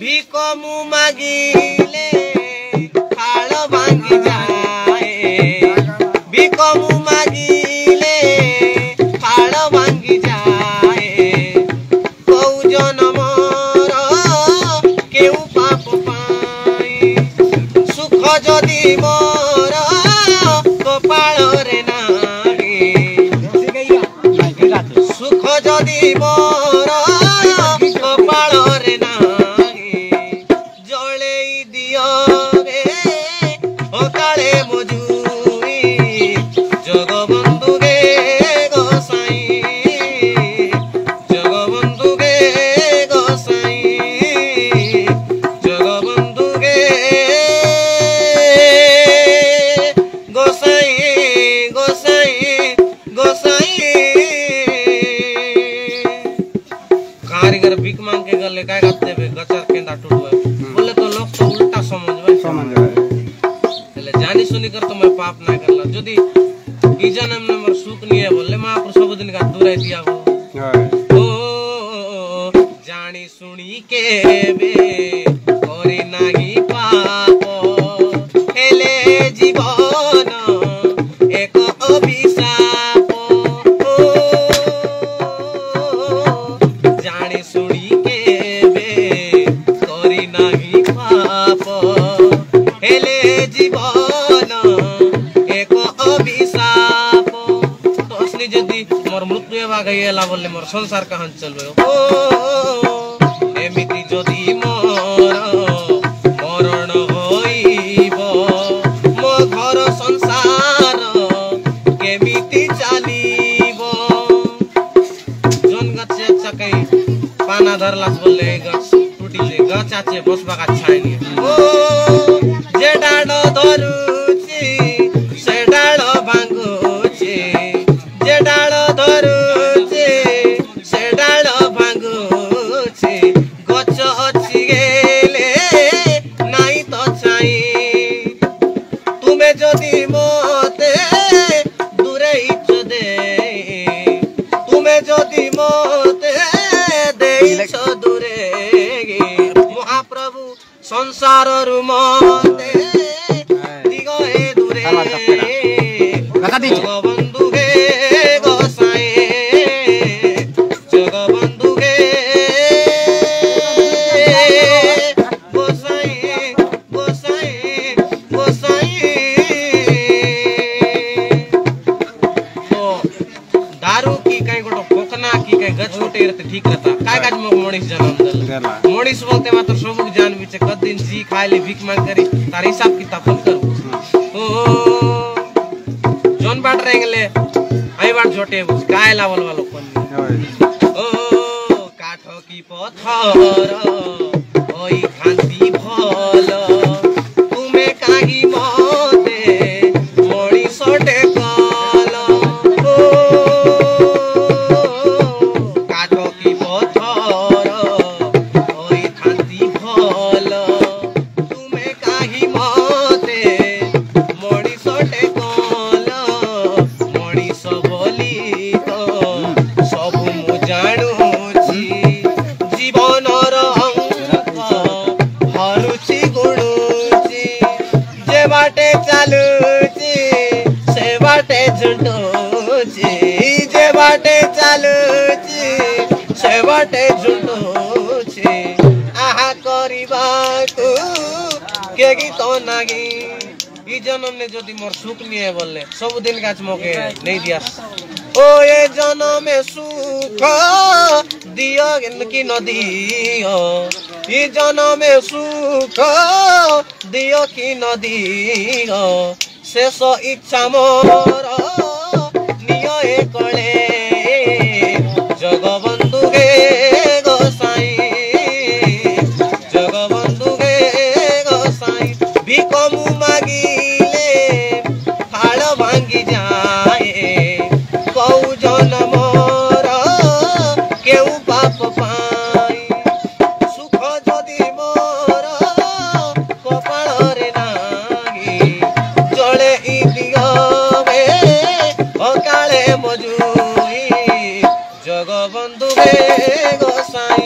ভিক মু মাগিলে থাল ভাঙ্গি যায় ভিক মু মাগিলে থাল ভাঙ্গি যায় কৌ জনমর কেউ পাপ পাই সুখ যদি মোর কপাଳରେ নাই সুখ যদি মোর কপাଳରେ নাই জଳେଇ ଦିଅ ରେ ଅକାଳେ ମଜୁରୀ ଜଗବନ୍ଧୁ ରେ ଗୋସାଇଁ ଜଗବନ୍ଧୁ ରେ ଗୋସାଇଁ ଜଗବନ୍ଧୁ ରେ ଗୋସାଇଁ ଗୋସାଇଁ गोसाई कारीगर भीख मांग के गले काय करते बे गचर केंदा टूटवे बोले तो लोग तो उल्टा समझवे એટલે जानी सुनी कर तो मैं पाप ना करला जदी ई जन्म में मोर सुख नहीं है बोले महापुरुष सब दिन का दूर दिया हो ओ जानी सुनी के बे करे नाही पाप हेले जीवन एक अभिशाप जानी सुनी के बे करी नाही पाप हेले जीवन एक अभिशाप तो असली जदी मोर मृत्यु हेबा गइला बोले मोर संसार कहां चलबे ओ एमिति जदी मोर मरण होइब मो घर संसार केमिति चालिब जोन गछ चकै पाना धरलास बोले गछ टूटी जे गछ आछे बसबा का छाइनी ओ जे डाड धरुछि से डाड भांगुछि जे डाड धरुछि से डाड भांगुछि गछ अछि गेले नाई तो छाई तुमे जदी मोते दूरे इच्छ दे तुमे जदी मोते देइछ दूरे महाप्रभु संसार रु मोते दिगए दूरे जगबंधु गे गोसाई जगबंधु गे गोसाई गोसाई गोसाई तो दारू की कहीं गोटो कोकना की कहीं गछ गोटे रहते ठीक रहता काय गाज मो मणिस जन्म दल मणिस बोलते मात्र सबुक जान बिचे कद दिन जी खाइले भीख मांग करी तार हिसाब किताब फल करू ओ जोन बाट रेंगले आई बाट छोटे बुझ काय लावल वालो कोन ओ काठो की पत्थर ओई खांती भल तुमे कागी मते मणिस टेकल ओ काठो की पत्थर ओई खांती भल तुमे कागी मते मणिस टेकल मणिस बोली तो सबु मु जानुछि जीवनर अंक हरुछि गुणुछि जे बाटे चालुछि से बाटे झुंडुछि जे बाटे चालुछि से बाटे झुंडुछि आहा करिबाकु के गीत नागी ई जन्म ने जदि मोर सुख नहीं है बोले सब दिन गाछ मोके नहीं दिया ओ ये जन्म में सुख दियो कि न दियो ई जन्म में सुख दियो कि न दियो शेष इच्छा मोर नियो एकले जगबंधु गे गोसाई जगबंधु गे गोसाई भीख मु मागिले थाल भांगी जाए कौ जनमर केउ पाप पाई सुख जदि मोर कपाଳରେ नाही जळे इ दिगवे अकाळे मजू बंधु हे गोसाई